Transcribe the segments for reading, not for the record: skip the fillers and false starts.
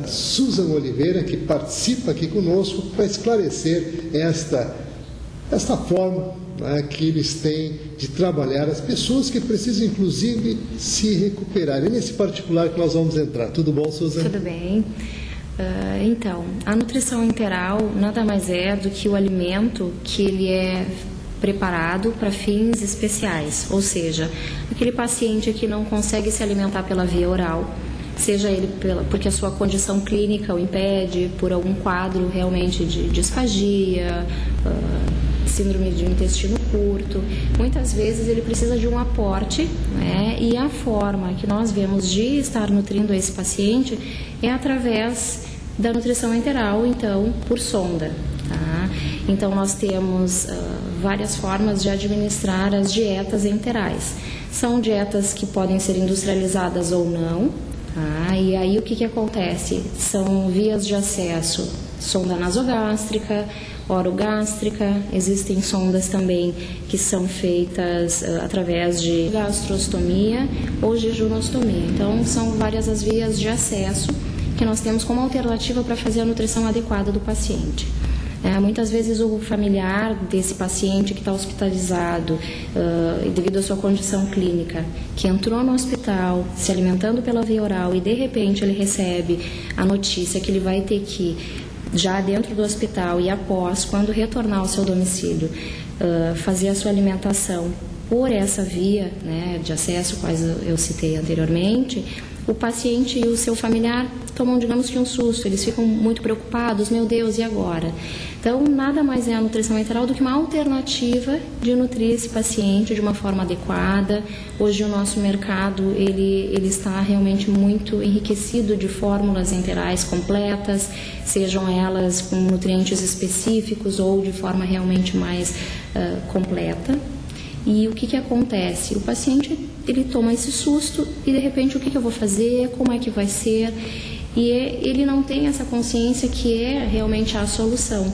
Susan Oliveira, que participa aqui conosco para esclarecer esta forma, né, que eles têm de trabalhar as pessoas que precisam, inclusive, se recuperar. É nesse particular que nós vamos entrar. Tudo bom, Susan? Tudo bem. Então, a nutrição enteral nada mais é do que o alimento que ele é preparado para fins especiais, ou seja, aquele paciente que não consegue se alimentar pela via oral, seja ele porque a sua condição clínica o impede, por algum quadro realmente de disfagia, síndrome de intestino curto, muitas vezes ele precisa de um aporte, né? E a forma que nós vemos de estar nutrindo esse paciente é através da nutrição enteral, então por sonda. Tá? Então nós temos várias formas de administrar as dietas enterais. São dietas que podem ser industrializadas ou não. Tá? E aí o que acontece? São vias de acesso, sonda nasogástrica, orogástrica, existem sondas também que são feitas através de gastrostomia ou jejunostomia. Então são várias as vias de acesso que nós temos como alternativa para fazer a nutrição adequada do paciente. Muitas vezes o familiar desse paciente que está hospitalizado, devido à sua condição clínica, que entrou no hospital se alimentando pela via oral e de repente ele recebe a notícia que ele vai ter que, já dentro do hospital e após, quando retornar ao seu domicílio, fazer a sua alimentação por essa via, né, de acesso, quais eu citei anteriormente, o paciente e o seu familiar tomam, digamos que, um susto, eles ficam muito preocupados, meu Deus, e agora? Então, nada mais é a nutrição enteral do que uma alternativa de nutrir esse paciente de uma forma adequada. Hoje o nosso mercado, ele está realmente muito enriquecido de fórmulas enterais completas, sejam elas com nutrientes específicos ou de forma realmente mais completa. E o que acontece? O paciente, ele toma esse susto e de repente o que eu vou fazer, como é que vai ser? E ele não tem essa consciência que é realmente a solução.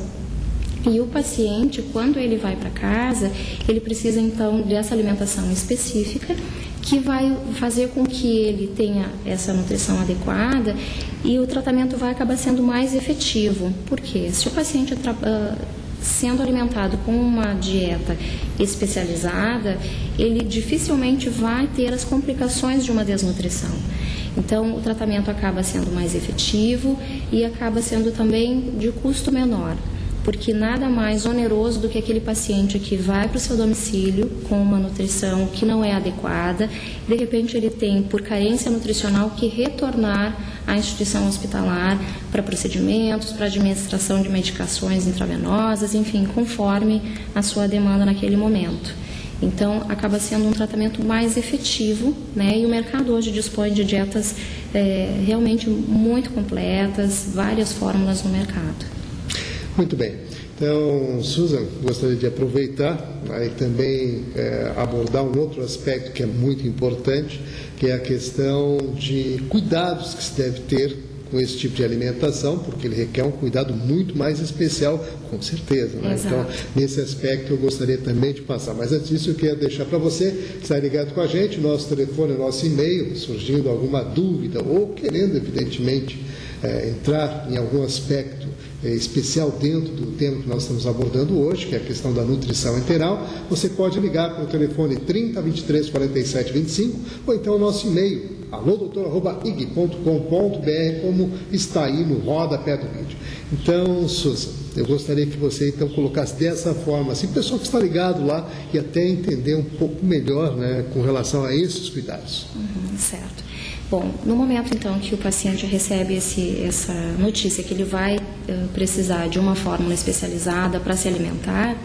E o paciente, quando ele vai para casa, ele precisa então dessa alimentação específica que vai fazer com que ele tenha essa nutrição adequada e o tratamento vai acabar sendo mais efetivo. Por quê? Se o paciente sendo alimentado com uma dieta especializada, ele dificilmente vai ter as complicações de uma desnutrição. Então, o tratamento acaba sendo mais efetivo e acaba sendo também de custo menor, porque nada mais oneroso do que aquele paciente que vai para o seu domicílio com uma nutrição que não é adequada, de repente ele tem, por carência nutricional, que retornar à instituição hospitalar para procedimentos, para administração de medicações intravenosas, enfim, conforme a sua demanda naquele momento. Então, acaba sendo um tratamento mais efetivo, né? E o mercado hoje dispõe de dietas realmente muito completas, várias fórmulas no mercado. Muito bem. Então, Susan, gostaria de aproveitar e também abordar um outro aspecto que é muito importante, que é a questão de cuidados que se deve ter com esse tipo de alimentação, porque ele requer um cuidado muito mais especial, com certeza. Né? Então, nesse aspecto eu gostaria também de passar. Mas antes disso, eu quero deixar para você estar ligado com a gente, nosso telefone, nosso e-mail, surgindo alguma dúvida ou querendo, evidentemente, entrar em algum aspecto especial dentro do tema que nós estamos abordando hoje, que é a questão da nutrição enteral, você pode ligar para o telefone 30 23 47 25 ou então o nosso e-mail alodoutor@ig.com.br, como está aí no rodapé do vídeo. Então, Susan, eu gostaria que você então colocasse dessa forma, assim, o pessoal que está ligado lá e até entender um pouco melhor, né, com relação a esses cuidados. Certo. Bom, no momento então que o paciente recebe essa notícia que ele vai precisar de uma fórmula especializada para se alimentar,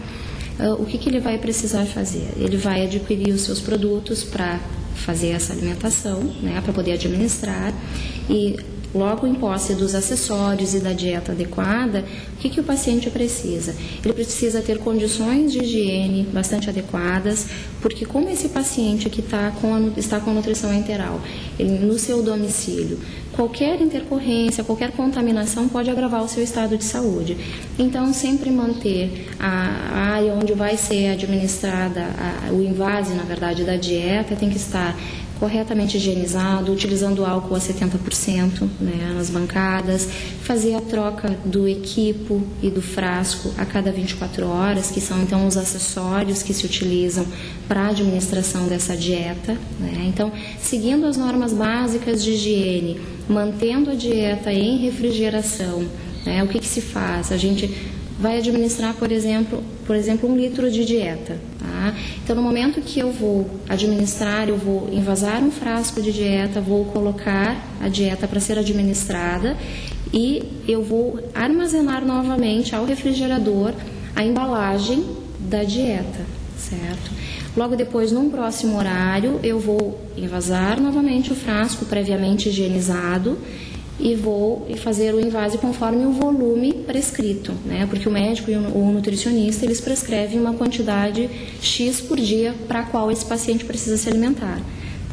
o que ele vai precisar fazer? Ele vai adquirir os seus produtos para fazer essa alimentação, né, para poder administrar, e logo em posse dos acessórios e da dieta adequada, o que o paciente precisa? Ele precisa ter condições de higiene bastante adequadas, porque como esse paciente que está com a nutrição enteral, ele, no seu domicílio, qualquer intercorrência, qualquer contaminação pode agravar o seu estado de saúde. Então, sempre manter a área onde vai ser administrada o invase, na verdade, da dieta, tem que estar corretamente higienizado, utilizando álcool a 70%, né, nas bancadas, fazer a troca do equipo e do frasco a cada 24 horas, que são então os acessórios que se utilizam para a administração dessa dieta, né? Então, seguindo as normas básicas de higiene, mantendo a dieta em refrigeração, né, o que se faz? A gente vai administrar, por exemplo, 1 litro de dieta. Tá? Então, no momento que eu vou administrar, eu vou envasar um frasco de dieta, vou colocar a dieta para ser administrada e eu vou armazenar novamente ao refrigerador a embalagem da dieta, certo? Logo depois, num próximo horário, eu vou envasar novamente o frasco previamente higienizado e vou fazer o invase conforme o volume prescrito, né? Porque o médico e o nutricionista, eles prescrevem uma quantidade X por dia para a qual esse paciente precisa se alimentar,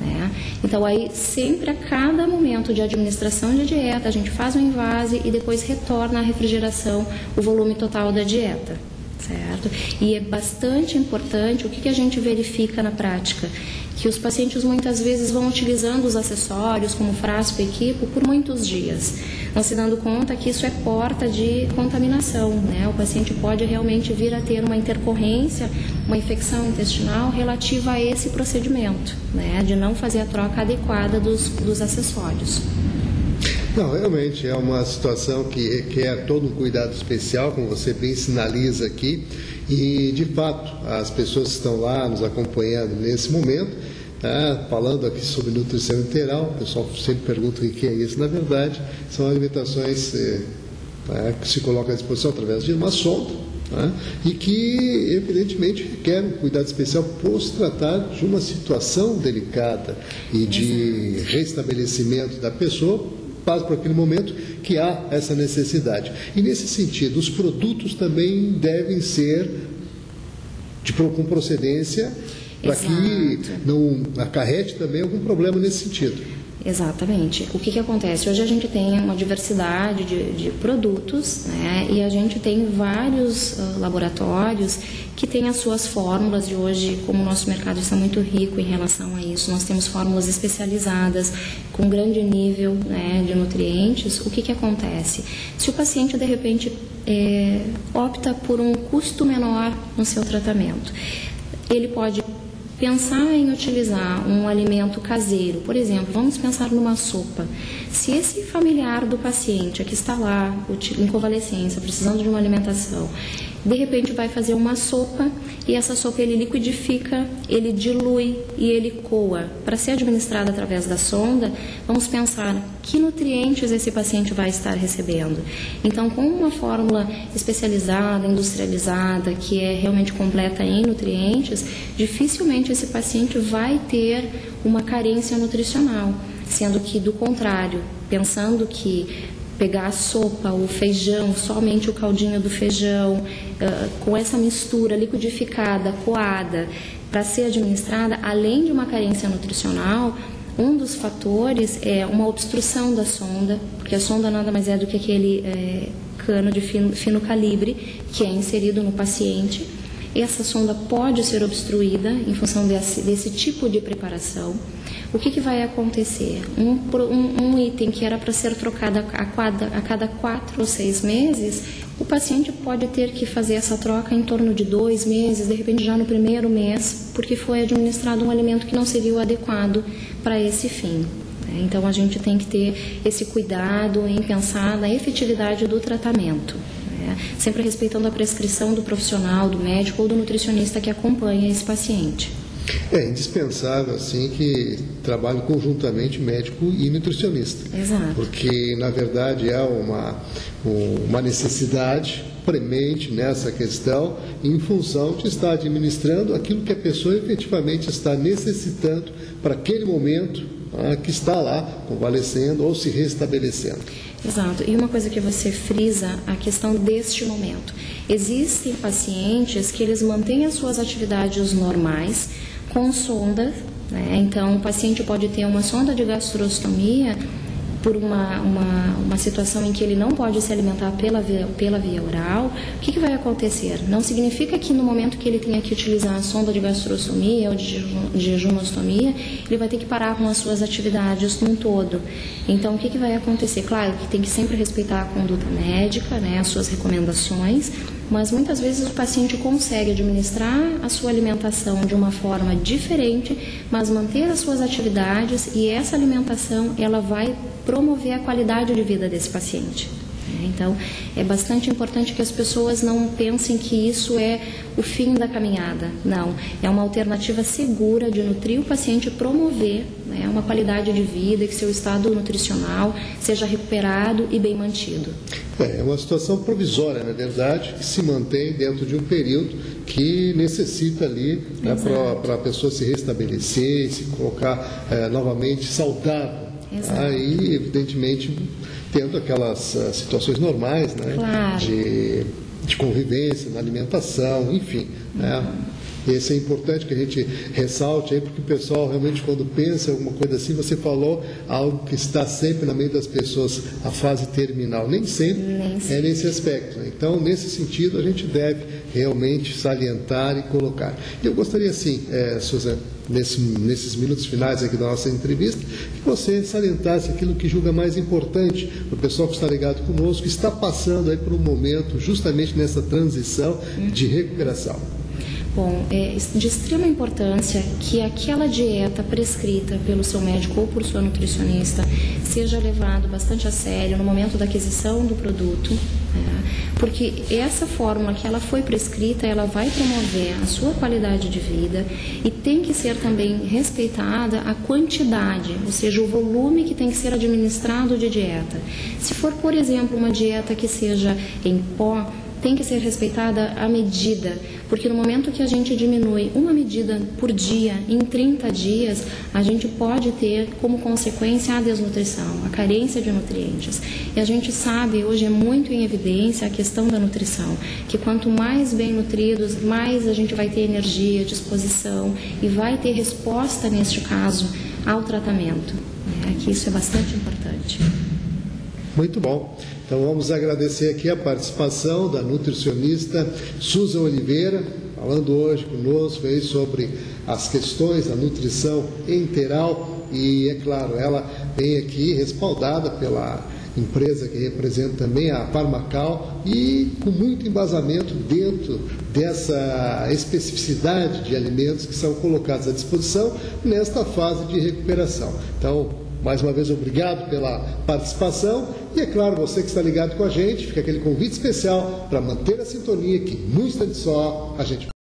né? Então, aí, sempre a cada momento de administração de dieta, a gente faz o invase e depois retorna à refrigeração o volume total da dieta, certo? E é bastante importante, o que a gente verifica na prática? Que os pacientes muitas vezes vão utilizando os acessórios, como frasco e equipo, por muitos dias, não se dando conta que isso é porta de contaminação, né? O paciente pode realmente vir a ter uma intercorrência, uma infecção intestinal relativa a esse procedimento, né? De não fazer a troca adequada dos acessórios. Não, realmente é uma situação que requer todo um cuidado especial, como você bem sinaliza aqui, e de fato as pessoas que estão lá nos acompanhando nesse momento, falando aqui sobre nutrição integral, o pessoal sempre pergunta o que é isso. Na verdade, são alimentações que se colocam à disposição através de uma sonda, e que evidentemente requer um cuidado especial por se tratar de uma situação delicada e de restabelecimento da pessoa. Passa por aquele momento que há essa necessidade. E nesse sentido, os produtos também devem ser com procedência para que não acarrete também algum problema nesse sentido. Exatamente. O que acontece? Hoje a gente tem uma diversidade de produtos, né? E a gente tem vários laboratórios que têm as suas fórmulas, e hoje, como o nosso mercado está muito rico em relação a isso, nós temos fórmulas especializadas com grande nível, né, de nutrientes. O que acontece? Se o paciente, de repente, opta por um custo menor no seu tratamento, ele pode pensar em utilizar um alimento caseiro. Por exemplo, vamos pensar numa sopa. Se esse familiar do paciente que está lá em convalescência, precisando de uma alimentação, de repente vai fazer uma sopa, e essa sopa ele liquidifica, ele dilui e ele coa. Para ser administrada através da sonda, vamos pensar que nutrientes esse paciente vai estar recebendo. Então, com uma fórmula especializada, industrializada, que é realmente completa em nutrientes, dificilmente esse paciente vai ter uma carência nutricional, sendo que, do contrário, pensando que pegar a sopa, o feijão, somente o caldinho do feijão, com essa mistura liquidificada, coada, para ser administrada, além de uma carência nutricional, um dos fatores é uma obstrução da sonda, porque a sonda nada mais é do que aquele cano de fino calibre que é inserido no paciente. Essa sonda pode ser obstruída em função desse tipo de preparação. O que vai acontecer? Um item que era para ser trocado a cada 4 ou 6 meses, o paciente pode ter que fazer essa troca em torno de 2 meses, de repente já no primeiro mês, porque foi administrado um alimento que não seria o adequado para esse fim. Então, a gente tem que ter esse cuidado em pensar na efetividade do tratamento, sempre respeitando a prescrição do profissional, do médico ou do nutricionista que acompanha esse paciente. É indispensável, assim, que trabalhe conjuntamente médico e nutricionista. Exato. Porque, na verdade, há uma necessidade premente nessa questão em função de estar administrando aquilo que a pessoa efetivamente está necessitando para aquele momento que está lá convalescendo ou se restabelecendo. Exato. E uma coisa que você frisa, a questão deste momento. Existem pacientes que eles mantêm as suas atividades normais com sonda, né? Então, o paciente pode ter uma sonda de gastrostomia por uma situação em que ele não pode se alimentar pela via oral, o que vai acontecer? Não significa que no momento que ele tenha que utilizar a sonda de gastrostomia ou de jejunostomia, ele vai ter que parar com as suas atividades num todo. Então, o que vai acontecer? Claro que tem que sempre respeitar a conduta médica, né, as suas recomendações, mas muitas vezes o paciente consegue administrar a sua alimentação de uma forma diferente, mas manter as suas atividades, e essa alimentação ela vai promover a qualidade de vida desse paciente. Então, é bastante importante que as pessoas não pensem que isso é o fim da caminhada. Não, é uma alternativa segura de nutrir o paciente e promover, né, uma qualidade de vida e que seu estado nutricional seja recuperado e bem mantido. É uma situação provisória, na verdade, que se mantém dentro de um período que necessita ali, né, para a pessoa se restabelecer, se colocar novamente saudável. Aí, evidentemente, tendo aquelas situações normais, né, claro, de convivência, na alimentação, enfim, né. Esse é importante que a gente ressalte aí, porque o pessoal realmente, quando pensa em alguma coisa assim, você falou algo que está sempre na mente das pessoas, a fase terminal. Nem sempre é nesse aspecto, né? Então, nesse sentido, a gente deve realmente salientar e colocar. E eu gostaria, assim, Suzana, nesses minutos finais aqui da nossa entrevista, que você salientasse aquilo que julga mais importante para o pessoal que está ligado conosco, que está passando aí por um momento justamente nessa transição de recuperação. Bom, é de extrema importância que aquela dieta prescrita pelo seu médico ou por sua nutricionista seja levado bastante a sério no momento da aquisição do produto, né? Porque essa fórmula que ela foi prescrita, ela vai promover a sua qualidade de vida, e tem que ser também respeitada a quantidade, ou seja, o volume que tem que ser administrado de dieta. Se for, por exemplo, uma dieta que seja em pó, tem que ser respeitada a medida, porque no momento que a gente diminui uma medida por dia, em 30 dias, a gente pode ter como consequência a desnutrição, a carência de nutrientes. E a gente sabe, hoje é muito em evidência a questão da nutrição, que quanto mais bem nutridos, mais a gente vai ter energia, disposição e vai ter resposta, neste caso, ao tratamento. Que isso é bastante importante. Muito bom. Então vamos agradecer aqui a participação da nutricionista Susan Oliveira, falando hoje conosco aí sobre as questões da nutrição enteral, e é claro, ela vem aqui respaldada pela empresa que representa também a Farmacal, e com muito embasamento dentro dessa especificidade de alimentos que são colocados à disposição nesta fase de recuperação. Então, mais uma vez, obrigado pela participação. E, é claro, você que está ligado com a gente, fica aquele convite especial para manter a sintonia, que num instante só a gente